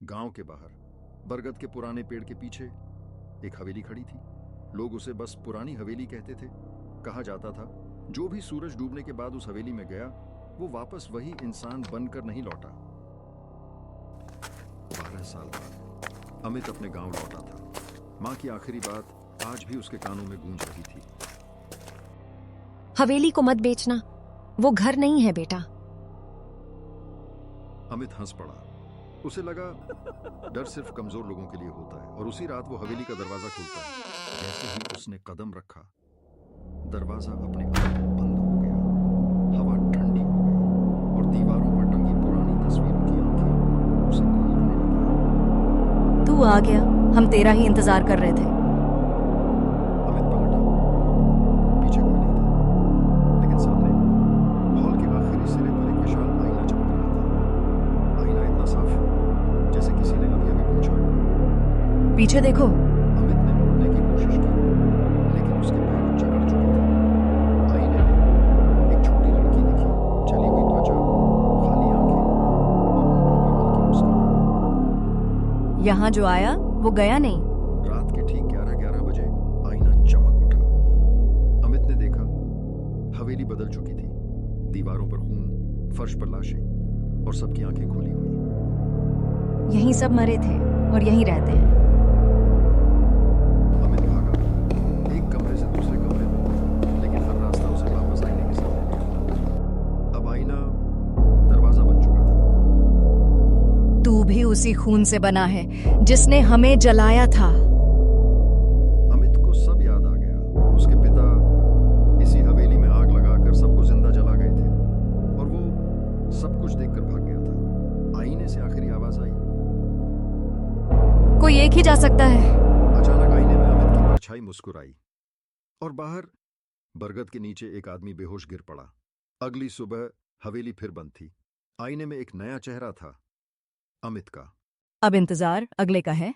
गांव के बाहर बरगद के पुराने पेड़ के पीछे एक हवेली खड़ी थी। लोग उसे बस पुरानी हवेली कहते थे। कहा जाता था जो भी सूरज डूबने के बाद उस हवेली में गया वो वापस वही इंसान बनकर नहीं लौटा। 12 साल बाद अमित अपने गांव लौटा था। मां की आखिरी बात आज भी उसके कानों में गूंज रही थी। हवेली को मत बेचना, वो घर नहीं है बेटा। अमित हंस पड़ा। उसे लगा डर सिर्फ कमजोर लोगों के लिए होता है। और उसी रात वो हवेली का दरवाजा खुलता है। जैसे ही उसने कदम रखा दरवाजा अपने आप बंद हो गया। हवा ठंडी हो गई और दीवारों पर टंगी पुरानी तस्वीरों की आंखें उसे घूरने लगी। तू आ गया, हम तेरा ही इंतजार कर रहे थे। अमित पलटा। पीछे कोई नहीं था, लेकिन सामने हॉल के आखिरी सिरे पर एक विशाल आईना चमक रहा था। आईना इतना साफ जैसे किसी ने अभी अभी पूछा हो। पीछे देखो। अमित ने मुड़ने की कोशिश की, लेकिन उसके पैर जकड़ चुके थे। आईने में एक छोटी लड़की दिखी, जली हुई त्वचा, खाली आंखें और होठों पर हल्की मुस्कान। यहाँ जो आया वो गया नहीं। रात के ठीक 11:11 बजे आईना चमक उठा। अमित ने देखा हवेली बदल चुकी थी। दीवारों पर खून, फर्श पर लाशें और सबकी आंखें खुली हुई। यहीं सब मरे थे और यहीं रहते हैं। अमित भागा, एक कमरे से दूसरे कमरे में, लेकिन हर रास्ता उसे वापस आईने के सामने ले आता। अब आईना दरवाजा बन चुका था। तू भी उसी खून से बना है जिसने हमें जलाया था। अमित को सब याद आ गया। उसके पिता इसी हवेली में आग लगाकर सबको जिंदा जला गए थे और वो सब कुछ देखकर भाग गया था। आईने से आखिरी आवाज आई। कोई एक ही जा सकता है। अचानक आईने में अमित की परछाई मुस्कुराई और बाहर बरगद के नीचे एक आदमी बेहोश गिर पड़ा। अगली सुबह हवेली फिर बंद थी। आईने में एक नया चेहरा था, अमित का। अब इंतजार अगले का है।